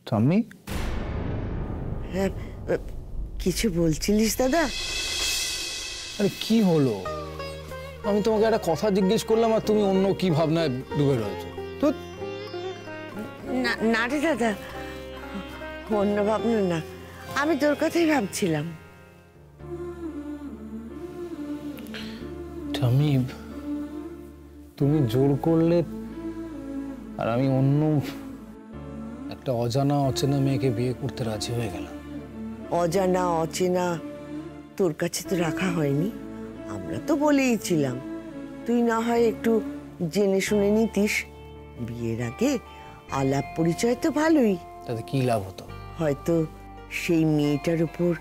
ঠাম্মি? হ্যাঁ, কিছু বলছিলিস দাদা? আরে কি হলো? আমি তোমাকে একটা কথা জিজ্ঞেস করলাম আর তুমি অন্য কি ভাবনায় ডুবে রয়েছো। তো না রে দাদা, অন্য ভাবনা না, আমি তোর কথাই ভাবছিলাম। ঠাম্মি, তুমি জোর করলে আর আমি অন্য একটা অজানা অচেনা মেয়েকে বিয়ে করতে রাজি হয়ে গেলাম। অজানা অচেনা তোর কাছে তো রাখা হয়নি, আমরা তো বলেইছিলাম তুই না হয় একটু জেনে শুনে নিতিস। বিয়ের আগে আলাপ পরিচয় তো ভালোই, তাতে কি লাভ হতো? হয়তো সেই মেয়েটার উপর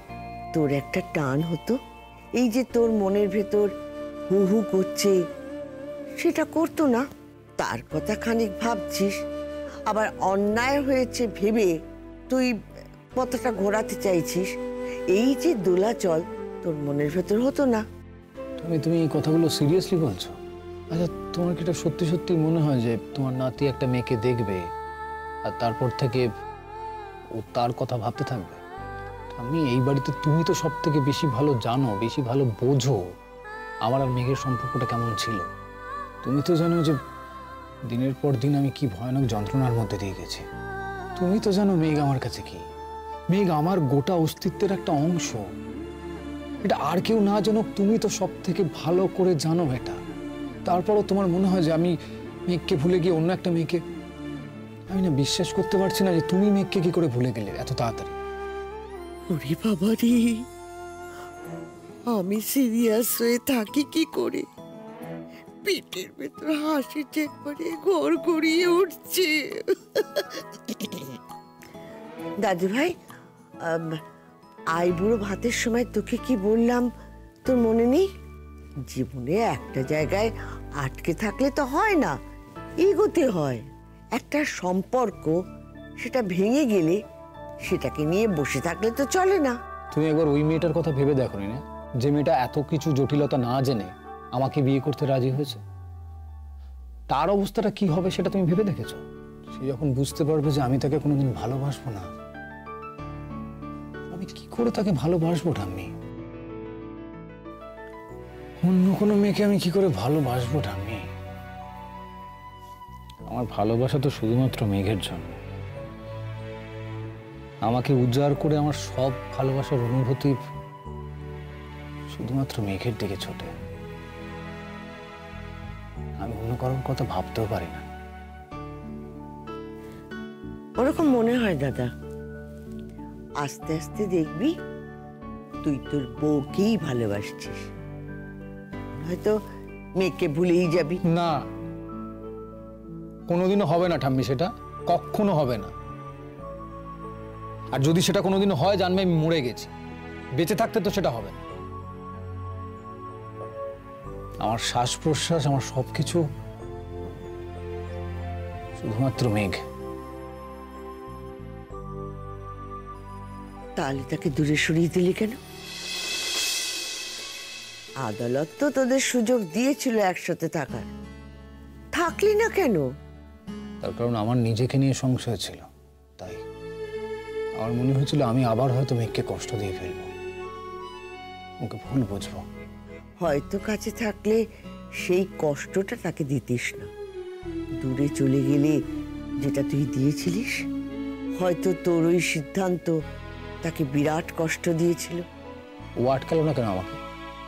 তোর একটা টান হতো। এই যে তোর মনের ভেতর হু হু করছে, সেটা করতো না। তার কথা খানিক ভাবছিস, আবার অন্যায় হয়েছে ভেবে তুই কথাটা ঘোরাতে চাইছিস। এই যে দোলাচল তোর মনের ভেতর হতো না। তুমি এই কথাগুলো সিরিয়াসলি বলছো? আচ্ছা, তোমার কি এটা সত্যি সত্যি মনে হয় যে তোমার নাতি একটা মেয়েকে দেখবে আর তারপর থেকে ও তার কথা ভাবতে থাকবে? আমি এই বাড়িতে তুমি তো সব থেকে বেশি ভালো জানো, বেশি ভালো বোঝো আমার আর মেঘের সম্পর্কটা কেমন ছিল। তুমি তো জানো যে দিনের পর দিন আমি কি ভয়ানক যন্ত্রণার মধ্যে দিয়ে গেছি। তুমি তো জানো মেঘ আমার কাছে কি। মেঘ আমার গোটা অস্তিত্বের একটা অংশ। এটা আর কেউ না জানুক, তুমি তো সব থেকে ভালো করে জানো এটা। তারপরও তোমার মনে হয় যে আমি মেঘকে ভুলে গিয়ে অন্য একটা মেয়েকে। আমি না বিশ্বাস করতে পারছি না যে তুমি মেঘকে কি করে ভুলে গেলে এত তাড়াতাড়ি। ওরে বাবা রে, আমি সিরিয়াস হয়ে থাকি কি করে? পেটের ভেতর হাসি একবারে ঘর গড়িয়ে উঠছে। দাদু ভাই, আইবুড়ো ভাতের সময় তোকে কি বললাম তোর মনে নেই? জীবনে একটা জায়গায় আটকে থাকলে তো হয় না, এগোতে হয়। একটা সম্পর্ক সেটা ভেঙে গেলে সেটাকে নিয়ে বসে থাকলে তো চলে না। তুমি একবার ওই মেয়েটার কথা ভেবে দেখো না, যে মেয়েটা এত কিছু জটিলতা না জেনে আমাকে বিয়ে করতে রাজি হয়েছে। তার অবস্থাটা কি হবে সেটা তুমি ভেবে দেখেছো? সে যখন বুঝতে পারবে যে আমি তাকে কোনোদিন ভালোবাসবো না, আমি কি করে তাকে ভালোবাসবো? ঠাম্মি, অন্য কোনো মেয়েকে আমি কি করে ভালোবাসবো? ঠাম্মি, আমার ভালোবাসা তো শুধুমাত্র মেঘের জন্য। আমাকে উজাড় করে আমার সব ভালোবাসার অনুভূতি শুধুমাত্র মেঘের দিকে ছোটে। আমি অন্য কারোর কথা ভাবতেও পারি না। ওরকম মনে হয় দাদা, আস্তে আস্তে দেখবি তুই তোর বউকেই ভালোবাসছিস, হয়তো মেয়েকে ভুলেই যাবি। না, কোনোদিনও হবে না ঠাম্মি, সেটা কখনো হবে না। আর যদি সেটা কোনোদিনও হয়, জানবে আমি মরে গেছি। বেঁচে থাকতে তো সেটা হবে না। আমার শ্বাস প্রশ্বাস, আমার সবকিছু শুধুমাত্র মেঘ। তাহলে তাকে দূরে সরিয়ে দিলি কেন? আদালত তো তোদের সুযোগ দিয়েছিল একসাথে থাকার, থাকলি না কেন? তার কারণ আমার নিজেকে নিয়ে সংশয় ছিল। তাই আমার মনে হয়েছিল আমি আবার হয়তো মেঘকে কষ্ট দিয়ে ফেলবো, ওকে ভুল বুঝবো। হয়তো কাছে থাকলে সেই কষ্টটা তাকে দিতিস না, দূরে চলে গেলে যেটা তুই দিয়েছিলিস, হয়তো তোর ওই সিদ্ধান্ত তাকে বিরাট কষ্ট দিয়েছিল। ও আটকালো না কেন আমাকে?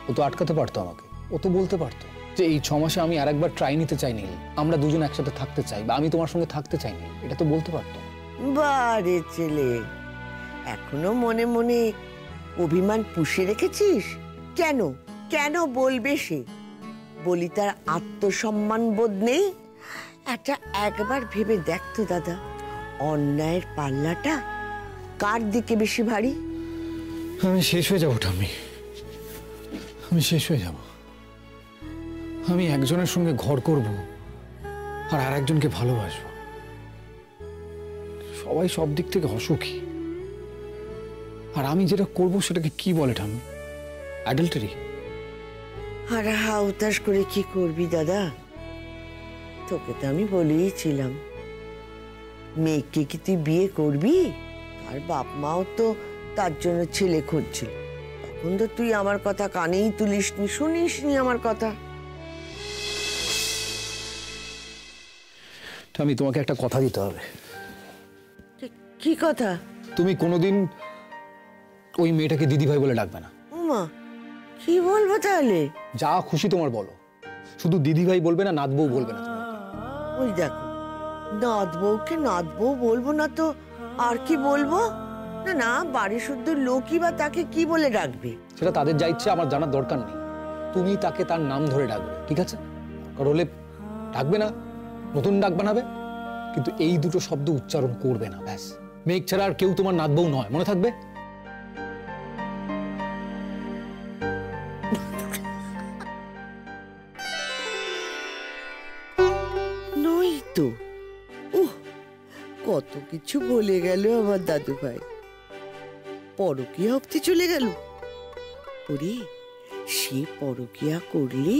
ও তো আটকাতে পারতো আমাকে। ও তো বলতে পারতো যে এই 6 মাসে আমি আরেকবার ট্রাই নিতে চাইনি, আমরা দুজন একসাথে থাকতে চাই, বা আমি তোমার সঙ্গে থাকতে চাইনি। এটা তো বলতে পারতো। বারে ছেলে, এখনো মনে মনে অভিমান পুষে রেখেছিস কেন? কেন বলবে সে? বলি তার আত্মসম্মান বোধ নেই? একবার ভেবে দেখতো দাদা, অন্যায়ের পাল্লাটা কার দিকে বেশি ভারী? আমি শেষ হয়ে যাবো ঠাম্মি, আমি শেষ হয়ে যাব। আমি একজনের সঙ্গে ঘর করব আর আরেকজনকে ভালোবাসবো। সবাই সব দিক থেকে অসুখী, আর আমি যেটা করব সেটাকে কি বলে ঠাম্মি? অ্যাডাল্টারি। আর হাউতাস করে কি করবি দাদা? তোকে তো আমি বলেইছিলাম মেয়েকে কি তুই বিয়ে করবি? আর বাপ মাও তো তার জন্য ছেলে খুঁজছিল। তখন তো তুই আমার কথা কানেই তুলিসনি, শুনিসনি আমার কথা। আমি তোমাকে একটা কথা দিতে হবে। কি কথা? তুমি কোনোদিন ওই মেয়েটাকে দিদিভাই বলে ডাকবে না। ওমা, কি বলবো তাহলে? যা খুশি তোমার বলো, শুধু দিদিভাই বলবে না, নাত বউ বলবে না। ওই দেখো, নাত বউকে নাত বউ বলবো না তো আর কি বলবো? না না, বাড়ি শুদ্ধ লোকই বা তাকে কি বলে ডাকবে? সেটা তাদের যা ইচ্ছে, আমার জানার দরকার নেই। তুমি তাকে তার নাম ধরে ডাকবে, ঠিক আছে? দরকার হলে ডাকবে না, নতুন ডাক বানাবে, কিন্তু এই দুটো শব্দ উচ্চারণ করবে না, ব্যাস। মেঘ ছাড়া আর কেউ তোমার নাত বউ নয়, মনে থাকবে? নই তো। উহ, কত কিছু বলে গেল আমার দাদু ভাই। পরকীয়া অব্দি চলে গেল। ওরে, সে পরকীয়া করলে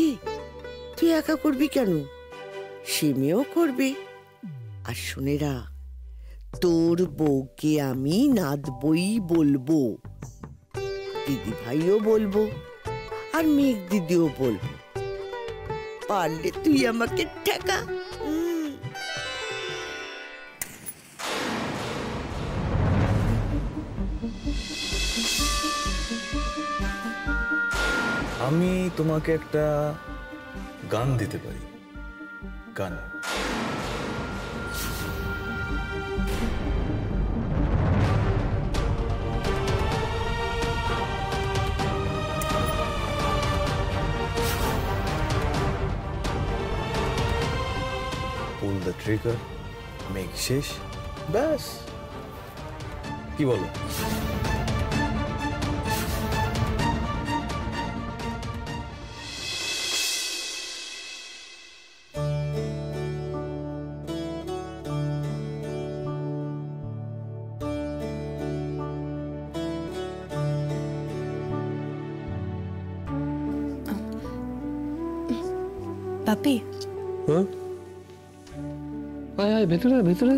তুই একা করবি কেন? সে মেয়েও করবে। আর শুনে রাখ, তোর বউকে আমি নাত বই বলবো, দিদি ভাইও বলবো, আর মেঘ দিদিও বলবো। পারলে তুই আমাকে ঠেকা। আমি তোমাকে একটা গান দিতে পারি। গান। পুল দ্য ট্রিগার, মেঘ শেষ, ব্যাস। কি বলো? বাপি, হ্যাঁ, আয় আয়, ভেতরে ভেতরে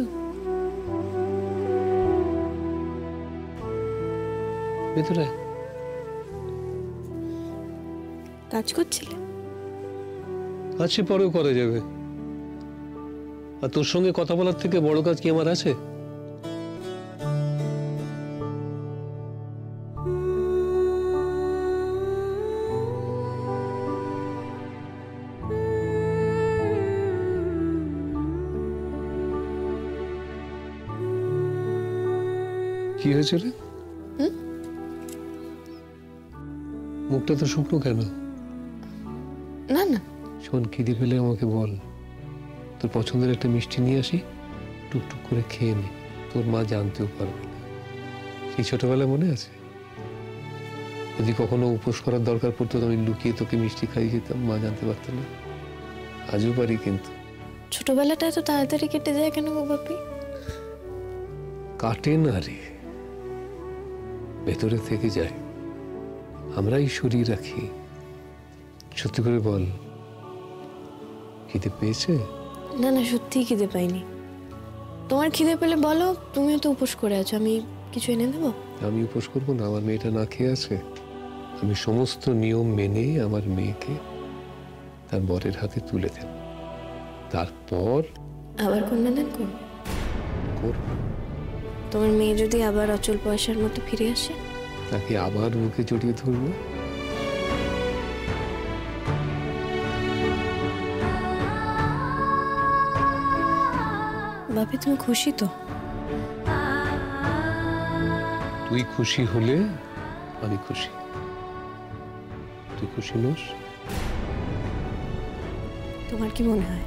ভেতরে। কাজ করছিলে? আছে, পরেও করা যাবে। আর তোর সঙ্গে কথা বলার থেকে বড় কাজ কি আমার আছে? কি হয়েছে রে? মুখটা তো শুকনো কেন? না না, শোন, খিদে পেলে আমাকে বল, তোর পছন্দের একটা মিষ্টি নিয়ে আসি, টুকটুক করে খেয়ে নে, তোর মা জানতেও পারবে না। সেই ছোটবেলায় মনে আছে, যদি কখনো উপোস করার দরকার পড়তো, আমি লুকিয়ে তোকে মিষ্টি খাইয়ে যেতাম, মা জানতে পারতো না। আজও পারি কিন্তু। ছোটবেলাটা এত তাড়াতাড়ি কেটে যায় কেন গো বাপি? কাটে না রে, ভেতরে থেকে যায়। আমরাই সরিয়ে রাখি। সত্যি করে বল, খিদে পেয়েছে? না না, সত্যিই খিদে পাইনি। তোমার খিদে পেলে বলো, তুমিও তো উপোস করে আছো, আমি কিছু এনে দেবো? আমি উপোস করবো না? আমার মেয়েটা না খেয়ে আছে। আমি সমস্ত নিয়ম মেনে আমার মেয়েকে তার বরের হাতে তুলে দেব, তারপর আবার কন্যাদান করবো। করব। তোমার মেয়ে যদি আবার অচল পয়সার মতো ফিরে আসে, তাকে আবার বুকে জড়িয়ে ধরবো। বাপি তুমি খুশি তো? তুই খুশি হলে আমি খুশি। তুই খুশি নোস? তোমার কি মনে হয়?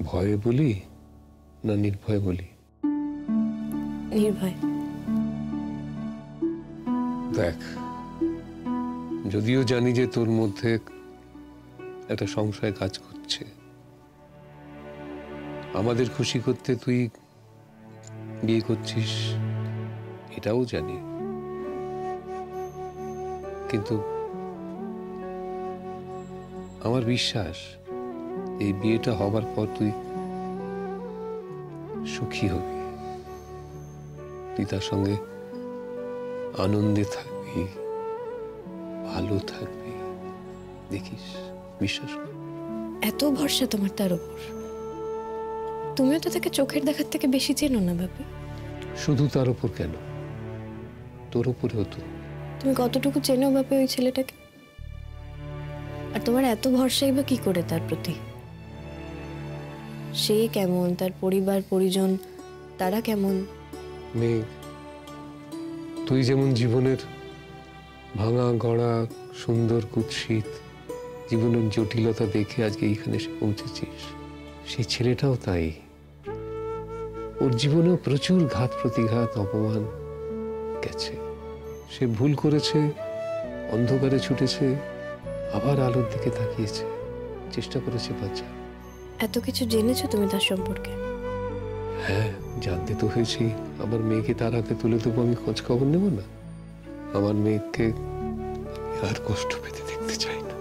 ভয়ে বলি না নির্ভয়ে বলি? নির্ভয়। দেখ, যদিও জানি যে তোর মধ্যে একটা সংশয় কাজ করছে, আমাদের খুশি করতে তুই বিয়ে করছিস, এটাও জানি, কিন্তু আমার বিশ্বাস এই বিয়েটা হবার পর তুই সুখী হবি, তুই তার সঙ্গে আনন্দে থাকবি, ভালো থাকবি, দেখিস, বিশ্বাস কর। এত ভরসা তোমার তার উপর? তুমিও তো তাকে চোখের দেখার থেকে বেশি চেনো না বাপি। শুধু তার উপর কেন, তোর উপরেও তো। তুমি কতটুকু চেনো বাপি ওই ছেলেটাকে? আর তোমার এত ভরসাই বা কি করে তার প্রতি? সে কেমন, তার পরিবার পরিজন তারা কেমন? মেঘ, তুই যেমন জীবনের ভাঙা গড়া সুন্দর কুৎসিত জীবনের জটিলতা দেখে আজকে এইখানে এসে পৌঁছেছিস, সেই ছেলেটাও তাই। ওর জীবনেও প্রচুর ঘাত প্রতিঘাত অপমান গেছে। সে ভুল করেছে, অন্ধকারে ছুটেছে, আবার আলোর দিকে তাকিয়েছে, চেষ্টা করেছে বাঁচার। এত কিছু জেনেছো তুমি তার সম্পর্কে? হ্যাঁ, জানতে তো হয়েছি। আমার মেয়েকে তার হাতে তুলে দেবো, আমি খোঁজ খবর নেব না? আমার মেয়েকে আমি আর কষ্ট পেতে দেখতে চাই না।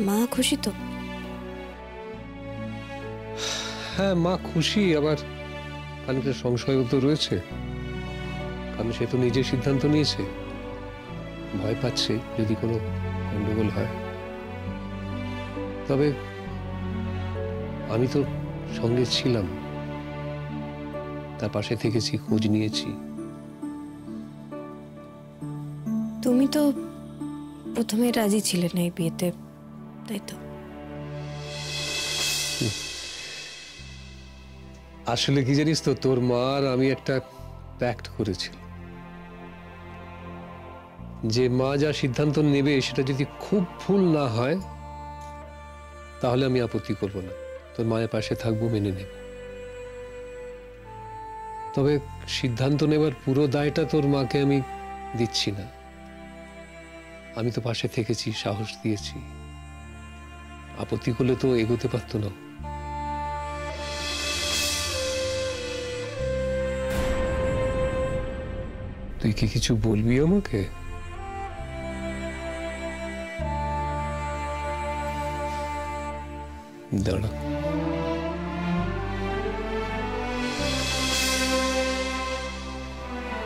মা খুশি তো? হ্যাঁ, মা খুশি, আবার খানিকটা সংশয়ও তো রয়েছে, কারণ সে তো নিজে সিদ্ধান্ত নিয়েছে। ভয় পাচ্ছে যদি কোনো গন্ডগোল হয়। তবে আমি তো সঙ্গে ছিলাম, তার পাশে থেকেছি, খোঁজ নিয়েছি। তুমি তো প্রথমে রাজি ছিলে না এই বিয়েতে, তাই তো? আসলে কি জানিস তো, তোর মা আর আমি একটা প্যাক্ট করেছিল যে মা যা সিদ্ধান্ত নেবে সেটা যদি খুব ভুল না হয় তাহলে আমি আপত্তি করব না, তোর মায়ের পাশে থাকবো, মেনে নেব। তবে সিদ্ধান্ত নেবার পুরো দায়টা তোর মাকে আমি দিচ্ছি না। আমি তো পাশে থেকেছি, সাহস দিয়েছি। আপত্তি করলে তো এগোতে পারতো না। তুই কি কিছু বলবি আমাকে? দাঁড়া,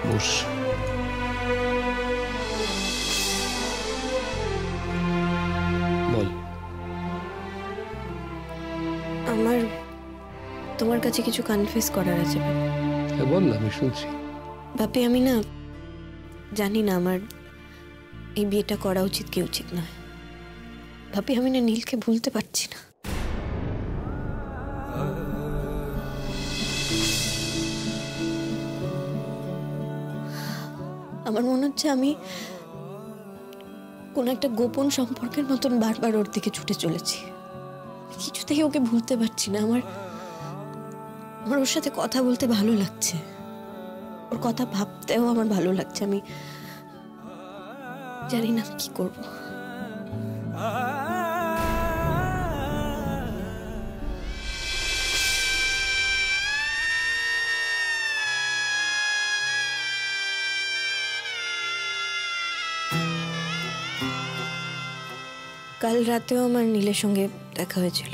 বস। বল। আমার তোমার কাছে কিছু কনফেস করার আছে। হ্যাঁ বল না, আমি শুনছি। বাপি, আমি না জানি না আমার এই বিয়েটা করা উচিত কি উচিত নয়। বাপি, আমি না নীলকে ভুলতে পারছি না। আমার মনে হচ্ছে আমি কোন একটা গোপন সম্পর্কের মতন বারবার ওর দিকে ছুটে চলেছি। কিছুতেই ওকে ভুলতে পারছি না। আমার ওর সাথে কথা বলতে ভালো লাগছে, ওর কথা ভাবতেও আমার ভালো লাগছে। আমি জানি না কি করব। কাল রাতেও আমার নীলের সঙ্গে দেখা হয়েছিল।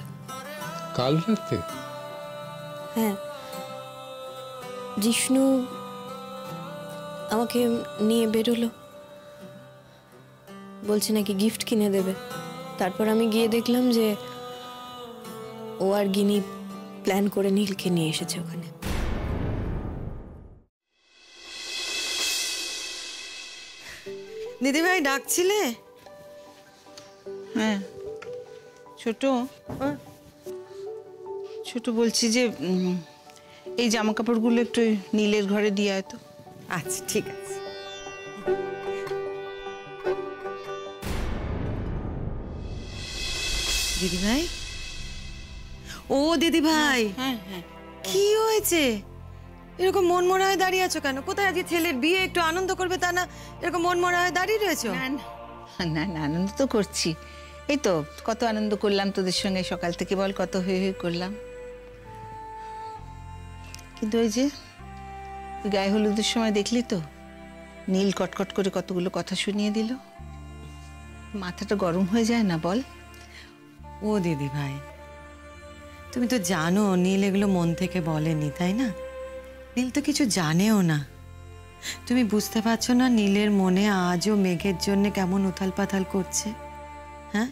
কাল রাতে? হ্যাঁ, জিষ্ণু আমাকে নিয়ে বেরোলো, বলছে নাকি গিফট কিনে দেবে। তারপর আমি গিয়ে দেখলাম যে ও আর গিনি প্ল্যান করে নীলকে নিয়ে এসেছে ওখানে। দিদিভাই ডাকছিলে? হ্যাঁ ছোট, ছোট বলছি যে এই জামা কাপড়গুলো একটু নীলের ঘরে দিয়ে আয় তো। আচ্ছা ঠিক আছে। দিদিভাই, ও দিদিভাই, হ্যাঁ হ্যাঁ, কি হয়েছে? এরকম মন মরা হয়ে দাঁড়িয়ে আছো কেন? কোথায় আজকে ছেলের বিয়ে, একটু আনন্দ করবে তা না এরকম মন মরা হয়ে দাঁড়িয়ে রয়েছো? না না না, আনন্দ তো করছি। এই তো কত আনন্দ করলাম তোদের সঙ্গে সকাল থেকে, বল কত হই হই করলাম। কিন্তু ওই যে তুই গায়ে হলুদের সময় দেখলি তো, নীল কটকট করে কতগুলো কথা শুনিয়ে দিল। মাথাটা গরম হয়ে যায় না বল? ও দিদি ভাই, তুমি তো জানো নীল এগুলো মন থেকে বলেনি, তাই না? নীল তো কিছু জানেও না। তুমি বুঝতে পারছো না নীলের মনে আজও মেঘের জন্য কেমন উথাল পাথাল করছে? হ্যাঁ,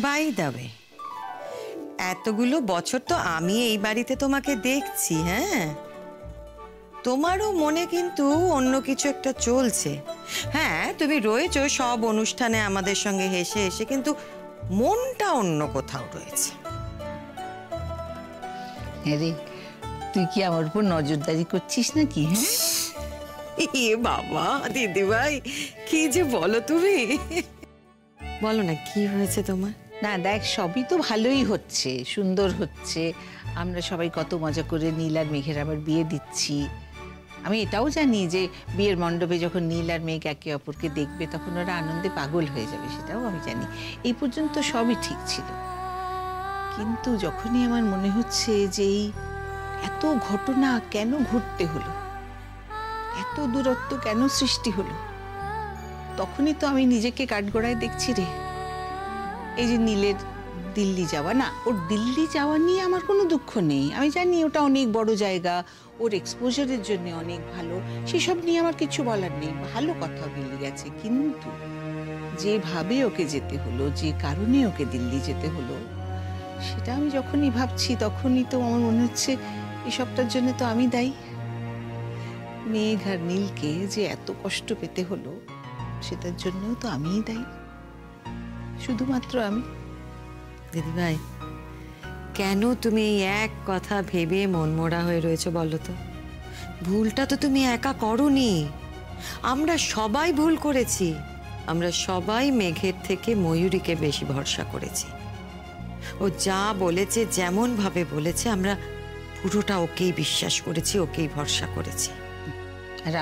বাই দাবে, এতগুলো বছর তো আমি এই বাড়িতে তোমাকে দেখছি। হ্যাঁ, তোমারও মনে কিন্তু অন্য কিছু একটা চলছে। হ্যাঁ, তুমি রয়েছো সব অনুষ্ঠানে আমাদের সঙ্গে হেসে হেসে, কিন্তু মনটা অন্য কোথাও রয়েছে। হ্যাঁ রে, তুই কি আমার উপর নজরদারি করছিস নাকি? হ্যাঁ, এ বাবা দিদি ভাই, কি যে বলো তুমি। বলো না কি হয়েছে তোমার? না দেখ, সবই তো ভালোই হচ্ছে, সুন্দর হচ্ছে। আমরা সবাই কত মজা করে নীল আর মেঘের আবার বিয়ে দিচ্ছি। আমি এটাও জানি যে বিয়ের মণ্ডপে যখন নীল আর মেঘ একে অপরকে দেখবে তখন ওরা আনন্দে পাগল হয়ে যাবে, সেটাও আমি জানি। এই পর্যন্ত সবই ঠিক ছিল, কিন্তু যখনই আমার মনে হচ্ছে যে এই এত ঘটনা কেন ঘটতে হলো, এত দূরত্ব কেন সৃষ্টি হলো, তখনই তো আমি নিজেকে কাঠগড়ায় দেখছি রে। এই যে নীলের দিল্লি যাওয়া, না ওর দিল্লি যাওয়া নিয়ে আমার কোনো দুঃখ নেই। আমি জানি ওটা অনেক বড় জায়গা, ওর এক্সপোজারের জন্য অনেক ভালো, সেসব নিয়ে আমার কিছু বলার নেই। ভালো কথা দিল্লি গেছে, কিন্তু যেভাবে ওকে যেতে হলো, যে কারণে ওকে দিল্লি যেতে হলো, সেটা আমি যখনই ভাবছি তখনই তো আমার মনে হচ্ছে এসবটার জন্য তো আমি দায়ী। মেঘ আর নীলকে যে এত কষ্ট পেতে হলো সেটার জন্যও তো আমিই দায়ী, শুধুমাত্র আমি। দিদি ভাই, কেন তুমি এই এক কথা ভেবে মনমরা হয়ে রয়েছো বলো তো? ভুলটা তো তুমি একা করোনি, আমরা সবাই ভুল করেছি। আমরা সবাই মেঘের থেকে ময়ূরীকে বেশি ভরসা করেছি। ও যা বলেছে, যেমন ভাবে বলেছে, আমরা পুরোটা ওকেই বিশ্বাস করেছি, ওকেই ভরসা করেছি। আর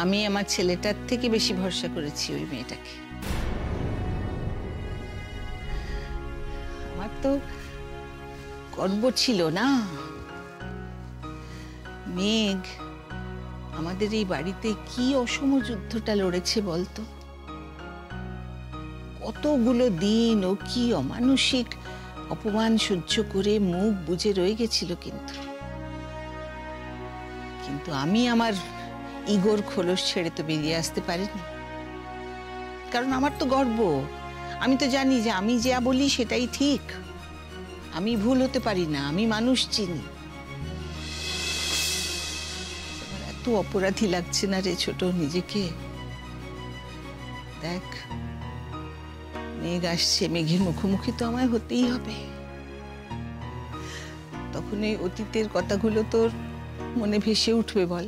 আমি আমার ছেলেটার থেকে বেশি ভরসা করেছি ওই মেয়েটাকে। আমার তো গর্ব ছিল না। মেঘ আমাদের এই বাড়িতে কি অসম যুদ্ধটা লড়েছে বলতো? কতগুলো দিন ও কি অমানসিক অপমান সহ্য করে মুখ বুজে রয়ে গেছিল, কিন্তু আমি আমার ইগোর খোলস ছেড়ে তো বেরিয়ে আসতে পারিনি। কারণ আমার তো গর্ব, আমি তো জানি যে আমি যা বলি সেটাই ঠিক, আমি ভুল হতে পারি না, আমি মানুষ চিনি। আমার এত অপরাধী লাগছে না রে ছোট নিজেকে। দেখ, মেঘ আসছে, মেঘের মুখোমুখি তো আমায় হতেই হবে। তখন এই অতীতের কথাগুলো তোর মনে ভেসে উঠবে বল?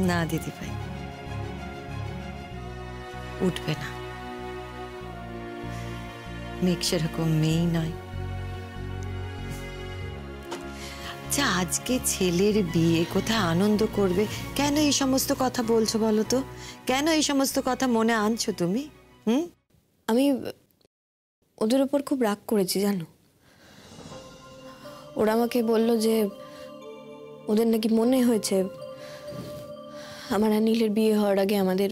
না দিদি ভাই, উঠবে না। মেঘ সেরকম মেয়েই নয়। আচ্ছা, আজকে ছেলের বিয়ে, কোথায় আনন্দ করবে, কেন এই সমস্ত কথা বলছো বলো তো? কেন এই সমস্ত কথা মনে আনছো তুমি? আমি ওদের ওপর খুব রাগ করেছি জানো। ওরা আমাকে বলল যে ওদের নাকি মনে হয়েছে আমার আর নীলের বিয়ে হওয়ার আগে আমাদের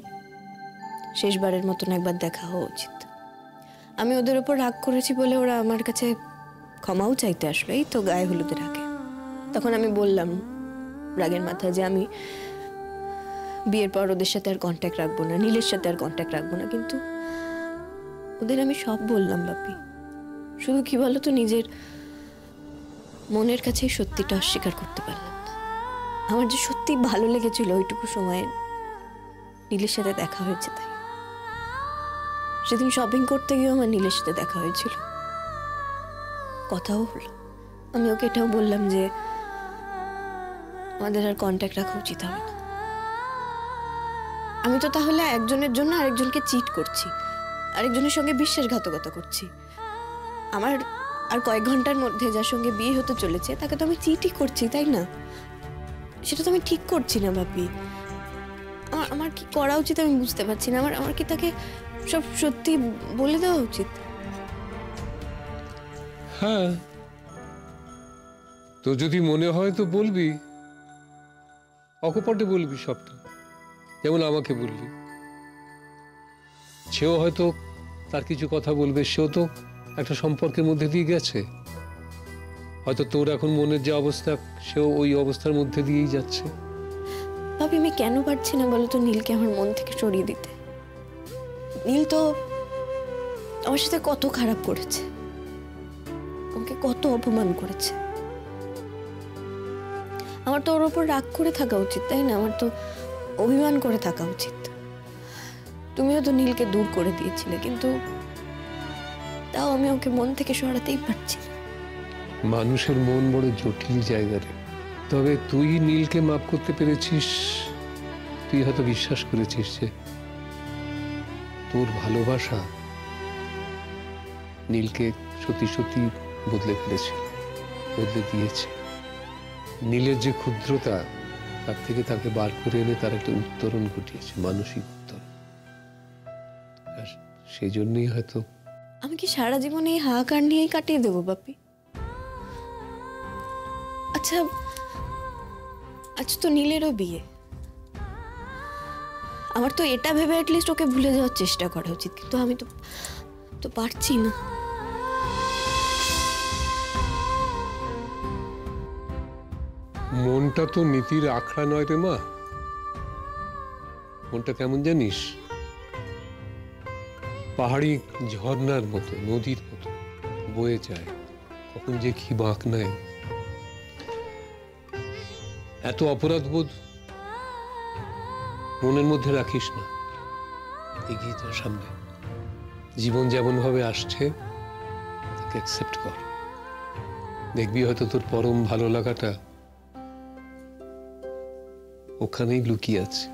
শেষবারের মতন একবার দেখা হওয়া উচিত। আমি ওদের ওপর রাগ করেছি বলে ওরা আমার কাছে ক্ষমাও চাইতে আসলো, এই তো গায়ে হলুদের আগে। তখন আমি বললাম রাগের মাথায় যে আমি বিয়ের পর ওদের সাথে আর কন্ট্যাক্ট রাখবো না, নীলের সাথে আর কন্ট্যাক্ট রাখবো না। কিন্তু ওদের আমি সব বললাম বাপি, শুধু কি বলতো, নিজের মনের কাছেই সত্যিটা অস্বীকার করতে পারলাম না। আমার যে সত্যি ভালো লেগেছিল ওইটুকু সময়ে নীলের সাথে দেখা হয়েছে, তাই সেদিন শপিং করতে গিয়েও আমার নীলের সাথে দেখা হয়েছিল, কথাও হলো। আমি ওকে এটাও বললাম যে আমাদের আর কন্ট্যাক্ট রাখা উচিত হবে না। আমি তো তাহলে একজনের জন্য আরেকজনকে চিট করছি, আরেকজনের সঙ্গে বিশ্বাসঘাতকতা করছি। আমার আর কয়েক ঘন্টার মধ্যে যার সঙ্গে বিয়ে হতে চলেছে তাকে তো আমি চিটই করছি, তাই না? সেটা তো আমি ঠিক করছি না বাপি। আমার কি করা উচিত আমি বুঝতে পারছি না। আমার কি তাকে সব সত্যি বলে দেওয়া উচিত? হ্যাঁ, তো যদি মনে হয় তো বলবি, অকপটে বলবি সবটা, যেমন আমাকে বললি। সেও হয়তো তার কিছু কথা বলবে, সেও তো একটা সম্পর্কের মধ্যে দিয়ে গেছে। হয়তো তোর এখন মনের যে অবস্থা, সেও ওই অবস্থার মধ্যে দিয়েই যাচ্ছে। ভাবি আমি কেন পারছি না বলো তো নীলকে আমার মন থেকে সরিয়ে দিতে। নীল তো আমার সাথে কত খারাপ করেছে, আমাকে কত অপমান করেছে। আমার তো ওর ওপর রাগ করে থাকা উচিত, তাই না? আমার তো অভিমান করে থাকা উচিত। তুমিও তো নীলকে দূর করে দিয়েছিলে, কিন্তু তাও আমি ওকে মন থেকে সরাতেই পারছি না। মানুষের মন বড় জটিল জায়গারে। তবে তুই নীলকে মাপ করতে পেরেছিস, তুই হয়তো বিশ্বাস করেছিস যে তোর ভালোবাসা নীলকে সত্যি সত্যি বদলে ফেলেছিল, বদলে দিয়েছে। নীলের যে ক্ষুদ্রতা, তার থেকে তাকে বার করে এনে তার একটা উত্তরণ ঘটিয়েছে, মানসিক উত্তরণ। আর সেই জন্যই হয়তো। আমি কি সারা জীবন এই হাহাকার নিয়েই কাটিয়ে দেবো বাপি? আচ্ছা, আজ তো নীলেরও বিয়ে। আমার তো এটা ভেবে অ্যাটলিস্ট ওকে ভুলে যাওয়ার চেষ্টা করা উচিত, কিন্তু আমি তো পারছি না। মনটা তো নীতির আখড়া নয় রে মা। মনটা কেমন জানিস? পাহাড়ি ঝর্ণার মতো, নদীর মতো বয়ে যায়, কখন যে কি বাঁক নেয়। এত অপরাধবোধ মনের মধ্যে রাখিস না, এগিয়ে যা সামনে। জীবন যেমন ভাবে আসছে তাকে অ্যাকসেপ্ট কর। দেখবি হয়তো তোর পরম ভালো লাগাটা ওখানেই লুকিয়ে আছে।